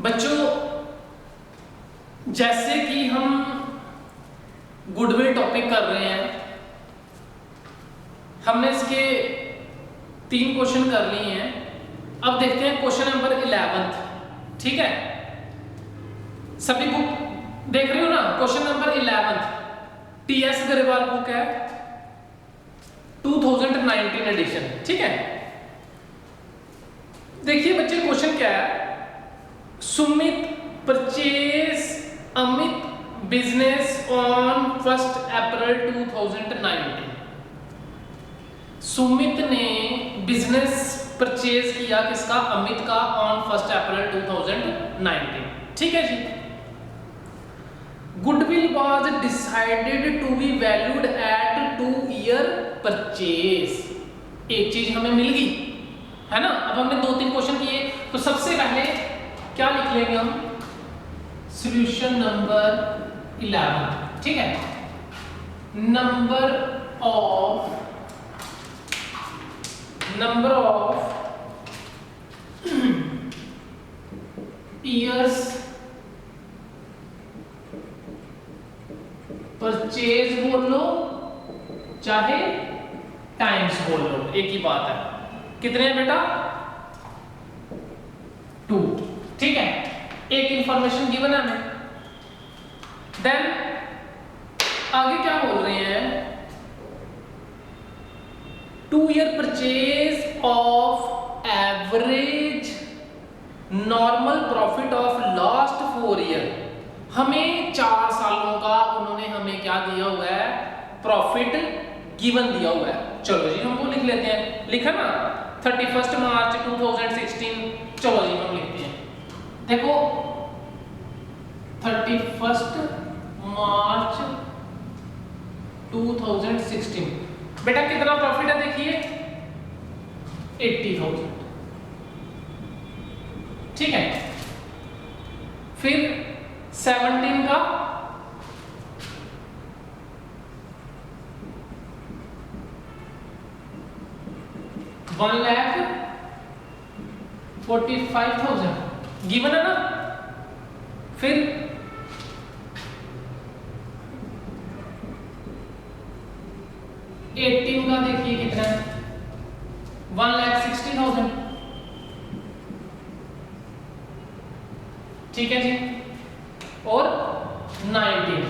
बच्चों जैसे कि हम गुडविल टॉपिक कर रहे हैं, हमने इसके 3 क्वेश्चन कर लिए हैं। अब देखते हैं क्वेश्चन नंबर 11। ठीक है, सभी बुक देख रहे हो ना? Question number 11 TS Grewal book है, 2019 एडिशन। ठीक है, देखिए बच्चे क्वेश्चन क्या है। Sumit purchase Amit business on 1 अप्रैल 2019। सुमित ने बिजनेस परचेज किया किसका? अमित का, ऑन 1 अप्रैल 2019। ठीक है जी। Goodwill was decided to be valued at 2 year purchase. एक चीज हमें मिल गई है ना। अब हमने 2-3 क्वेश्चन किए, तो सबसे पहले क्या लिख लेंगे हम? Solution number 11। ठीक है, नंबर ऑफ ईयर्स परचेज बोल लो चाहे टाइम्स बोल लो, एक ही बात है। कितने हैं बेटा? 2। ठीक है, एक इंफॉर्मेशन गिवन है हमें। देन आगे क्या बोल रहे हैं? 2 year purchase of average normal profit of last 4 year. हमें 4 सालों का उन्होंने हमें क्या दिया हुआ है? प्रॉफिट गिवन दिया हुआ है। चलो जी हम वो लिख लेते हैं। लिखा ना 31 मार्च 2016। चलो जी हम लिखते हैं। देखो 31 मार्च 2016 बेटा कितना प्रॉफिट है? देखिए 80,000। ठीक है, फिर 17 का 1,45,000 गिवन है ना। फिर 18 का देखिए कितना है? 1,60,000। ठीक है जी। और 19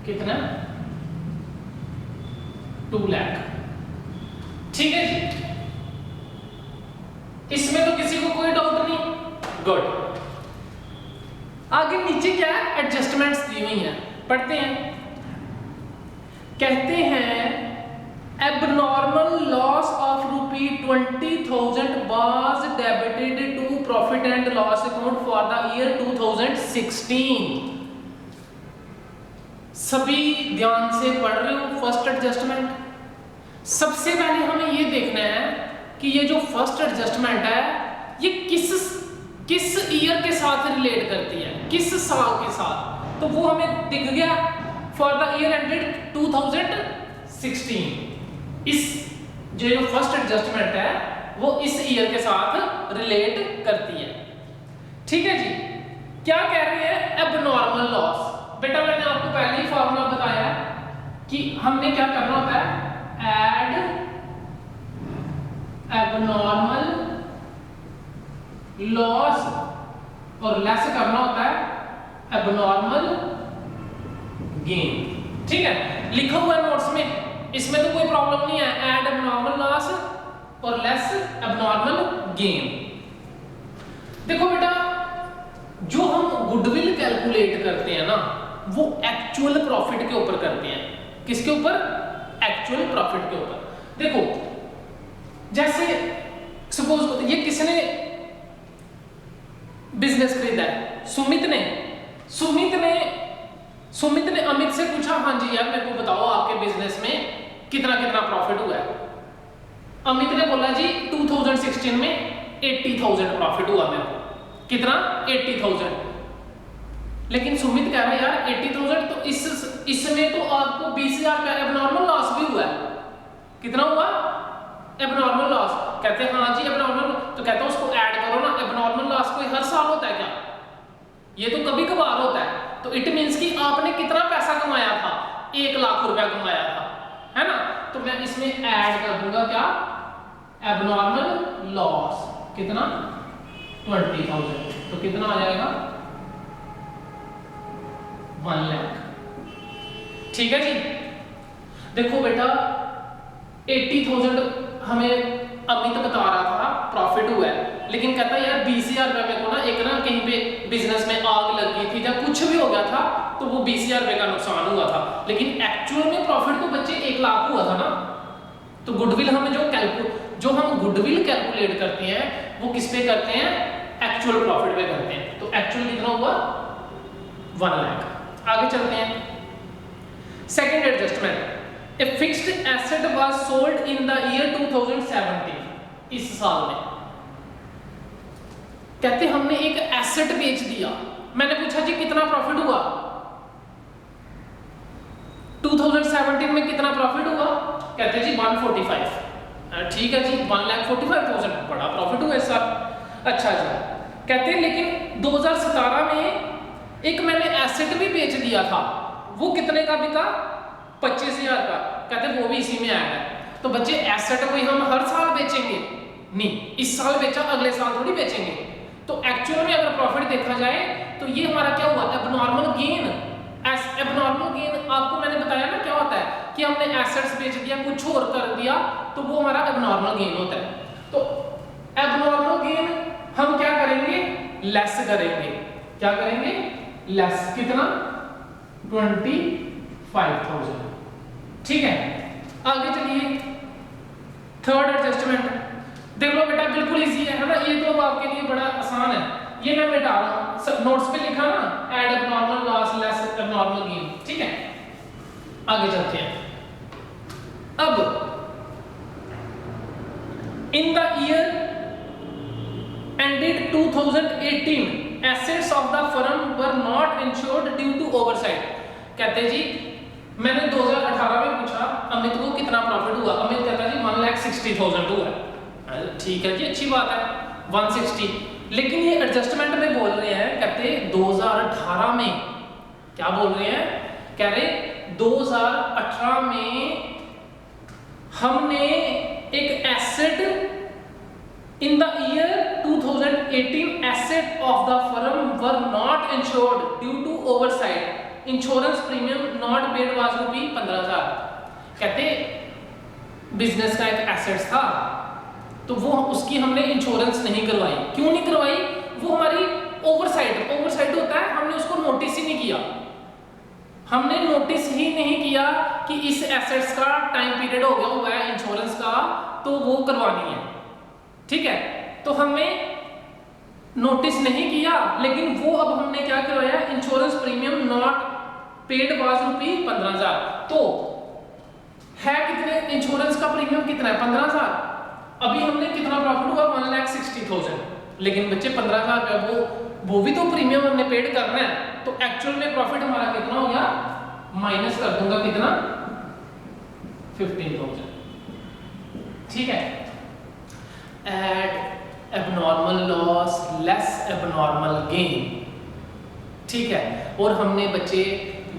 कितना? 2 लाख। ठीक है जी, इसमें तो किसी को कोई डाउट नहीं। गुड। आगे नीचे क्या है? एडजस्टमेंट्स दी हुई हैं, पढ़ते हैं। कहते हैं abnormal loss of ₹20,000 was debited to profit and loss account for the year 2016। सभी ध्यान से पढ़ रहे हो? First adjustment. सबसे पहले हमें ये देखना है कि ये जो फर्स्ट एडजस्टमेंट है ये किस ईयर के साथ रिलेट करती है, किस साल के साथ। तो वो हमें दिख गया, फॉर द ईयर एंडेड 2016। इस जो फर्स्ट एडजस्टमेंट है वो इस ईयर के साथ रिलेट करती है। ठीक है जी। क्या कह रहे हैं? Abnormal loss. बेटा मैंने आपको पहले ही फॉर्मूला बताया कि हमने क्या करना होता है? ऐड एबनॉर्मल लॉस और लेस करना होता है एबनॉर्मल गेन। ठीक है, लिखा हुआ है नोट्स में, इसमें तो कोई प्रॉब्लम नहीं है। ऐड एबनॉर्मल लॉस और लेस एबनॉर्मल गेन। देखो बेटा, जो हम गुडविल कैलकुलेट करते हैं ना वो एक्चुअल प्रॉफिट के ऊपर करते हैं। किसके ऊपर? एक्चुअल प्रॉफिट के ऊपर। देखो जैसे सपोज ये किसने बिजनेस खरीदा है? सुमित ने अमित से पूछा, हाँ जी यार मेरे को बताओ आपके बिजनेस में कितना कितना प्रॉफिट हुआ है। अमित ने बोला जी 2016 में 80,000 प्रॉफिट हुआ मेरे को। कितना? 80,000। लेकिन सुमित कह रहा है यार 80,000 तो इसमें तो आपको 20,000 का एबनॉर्मल लॉस भी हुआ है। कितना हुआ? Abnormal loss. कहते हैं हाँ जी एबनॉर्मल, तो कहता हूँ उसको ऐड करो ना। एबनॉर्मल लॉस कोई हर साल होता है क्या? ये तो कभी कभार होता है। तो इट मींस कि आपने कितना पैसा कमाया था? 1 लाख रुपया कमाया था, है ना? तो मैं इसमें ऐड कर दूंगा क्या? एबनॉर्मल लॉस कितना? 20,000। तो कितना आ जाएगा? 1 लाख। ठीक है जी। देखो बेटा 80,000 हमें अमित बता रहा था प्रॉफिट हुआ है, लेकिन कहता है यार 20,000 रुपये मेरे को ना एक ना कहीं पे बिजनेस में आग लग गई थी या कुछ भी हो गया था, तो वो 20,000 रुपये का नुकसान हुआ था। लेकिन एक्चुअल में प्रॉफिट तो बच्चे 1 लाख हुआ था ना। तो गुडविल हमें जो हम गुडविल कैलकुलेट करते हैं वो किस पे करते हैं? एक्चुअल प्रॉफिट पे करते हैं। तो एक्चुअल कितना हुआ? 1 लाख। आगे चलते हैं। Second adjustment, a fixed asset was sold in the year 2017। इस साल में कहते हमने एक एसेट बेच दिया। मैंने पूछा जी कितना प्रॉफिट हुआ? 2017 में कितना प्रॉफिट हुआ? कहते जी 145। ठीक है जी, 1,45,000 बड़ा प्रॉफिट हुआ इस साल। अच्छा जी, कहते लेकिन 2017 में एक मैंने एसेट भी बेच दिया था, वो कितने का बिका? 25,000 का। कहते वो भी इसी में आएगा। तो बच्चे एसेट कोई हम हर साल बेचेंगे नहीं, इस साल बेचा अगले साल थोड़ी बेचेंगे। तो एक्चुअल में अगर प्रॉफिट देखा जाए तो ये हमारा क्या हुआ? Abnormal gain. एबनॉर्मल गेन आपको मैंने बताया ना क्या होता है कि हमने एसेट्स बेच दिया, कुछ और कर दिया, तो वो हमारा एबनॉर्मल गेन होता है। तो एबनॉर्मल गेन हम क्या करेंगे? लेस करेंगे। क्या करेंगे? लेस। कितना? 25,000। ठीक है, आगे चलिए। थर्ड एडजस्टमेंट देख लो बेटा, बिल्कुल इजी है ना? ये तो अब आपके लिए बड़ा आसान है, ये मैं मिटा रहा हूं। सब नोट्स पे लिखा ना, add abnormal loss less abnormal gain. ठीक है, आगे चलते हैं। अब in the year ended 2018 assets of the firm were not insured due to oversight। कहते जी मैंने 2018 में पूछा अमित को कितना प्रॉफिट हुआ? अमित कहता जी 1,60,000 हुआ। ठीक है जी, अच्छी बात है 160। लेकिन ये एडजस्टमेंट में बोल रहे हैं, कहते 2018 में क्या बोल रहे हैं? कह रहे 2018 में हमने एक asset in the year 2018 asset of the firm were not insured due to oversight। insurance premium not paid was रुपये 15,000। कहते बिजनेस का एक एसेट था, तो वो उसकी हमने इंश्योरेंस नहीं करवाई। क्यों नहीं करवाई? वो हमारी ओवरसाइट होता है, हमने उसको नोटिस ही नहीं किया। हमने नोटिस ही नहीं किया कि इस एसेट्स का टाइम पीरियड हो गया हुआ है इंश्योरेंस का, तो वो करवानी है। ठीक है, तो हमने नोटिस नहीं किया, लेकिन वो अब हमने क्या करवाया? Insurance premium not paid was रुपये 15,000। तो है कितने? इंश्योरेंस का प्रीमियम कितना है? 15,000। अभी हमने कितना प्रॉफिट हुआ? 1,60,000। लेकिन बच्चे 15,000 रुपया वो भी तो प्रीमियम हमने पेड करना है। तो एक्चुअल में प्रॉफिट हमारा कितना हो गया? माइनस कर दूंगा कितना? 15,000। ठीक है, add abnormal loss less abnormal gain. ठीक है, और हमने बच्चे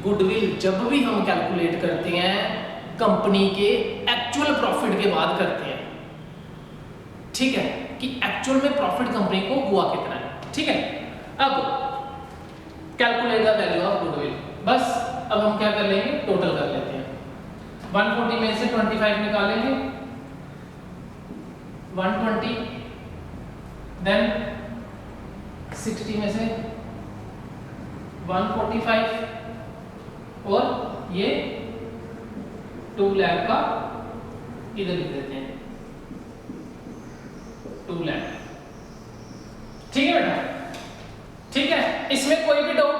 गुडविल जब भी हम कैलकुलेट करते हैं कंपनी के एक्चुअल प्रॉफिट के बाद करते हैं। ठीक है, कि एक्चुअल में प्रॉफिट कंपनी को हुआ कितना है। ठीक है, अब calculate the value of goodwill. बस अब हम क्या कर लेंगे? टोटल कर लेते हैं। 140 में से 25 निकालेंगे, 120, देन 60 में से 145, और ये 2 लाख का इधर लिख देते हैं 2 लाख। ठीक है बेटा? ठीक है, इसमें कोई भी डाउट?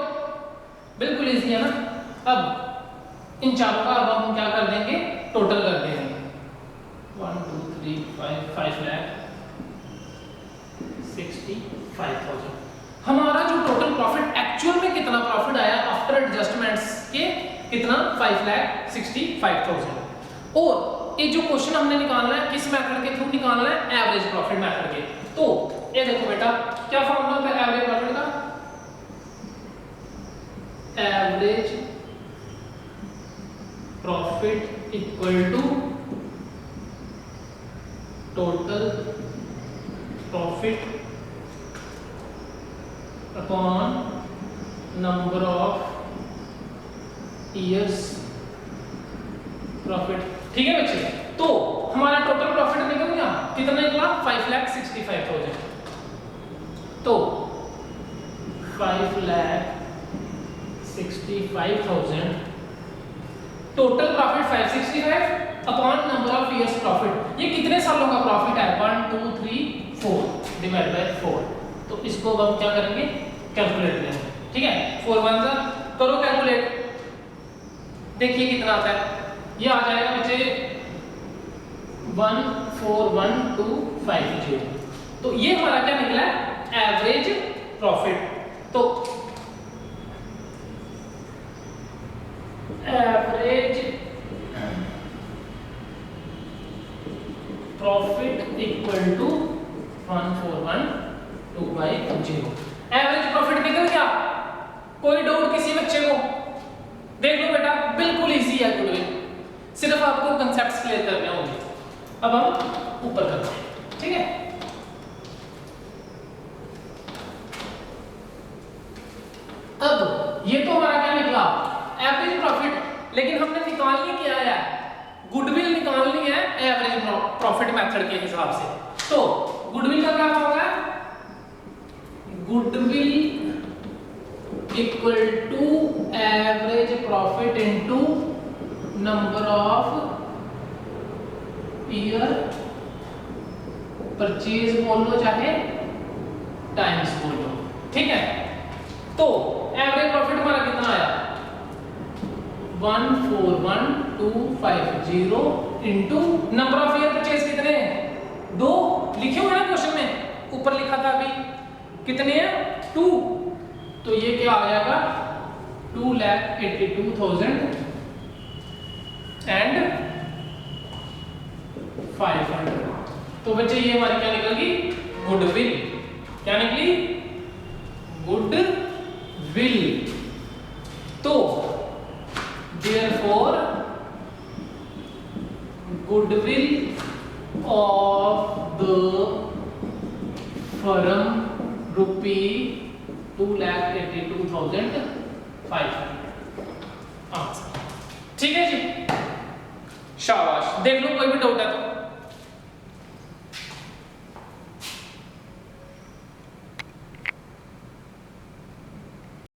बिल्कुल इजी है ना? अब इन चारों का अब हम क्या कर देंगे? टोटल कर देंगे। 1 2 3 5 लाख 65,000। हमारा जो टोटल प्रॉफिट एक्चुअल में कितना प्रॉफिट आया आफ्टर एडजस्टमेंट्स के? कितना? 5,65,000। और ये जो क्वेश्चन हमने निकालना है किस मेथड के थ्रू निकालना है, एवरेज प्रॉफिट मेथड के। तो ये देखो बेटा क्या फॉर्मूला होता है एवरेज प्रॉफिट का, average profit equal to total profit upon number of years profit. ठीक है बच्चे, तो हमारा टोटल प्रॉफिट निकल गया, कितना निकला 5,65,000। तो 5,65,000 total profit 565 upon number of years profit, ये कितने सालों का प्रॉफिट है 1 2 3 4 डिवाइड बाय 4। तो इसको अब हम क्या करेंगे, कैलकुलेट करेंगे। ठीक है, 4 1 जा करो कैलकुलेट, देखिए कितना आता है। ये आ जाएगा बच्चे 141,250। तो ये हमारा क्या निकला है एवरेज प्रॉफिट। तो average profit equal to 141,250। Average profit निकल गया, कोई डाउट किसी बच्चे को? देख लो बेटा बिल्कुल इजी है गुडविल, सिर्फ आपको कंसेप्ट्स क्लियर करने होंगे। अब हम ऊपर करते हैं। ठीक है, अब ये तो हमारा क्या निकला एवरेज प्रॉफिट, लेकिन हमने निकालनी क्या है, गुडविल निकालनी है एवरेज प्रॉफिट मेथड के हिसाब से। तो गुडविल का क्या होगा, goodwill equal to average profit into number of year purchase बोल लो चाहे टाइम्स बोल लो। ठीक है, तो एवरेज प्रॉफिट हमारा कितना आया 141,250 into number of year purchase कितने हैं 2, लिखे हुए हैं क्वेश्चन में, ऊपर लिखा था अभी कितने हैं 2। तो ये क्या आ जाएगा 2,82,500। तो बच्चे ये हमारी क्या निकल गई गुडविल, क्या निकली गुडविल। तो therefore goodwill of the firm ₹2,82,500 answer. ठीक है जी, शाबाश। देख लो कोई भी डाउट है तो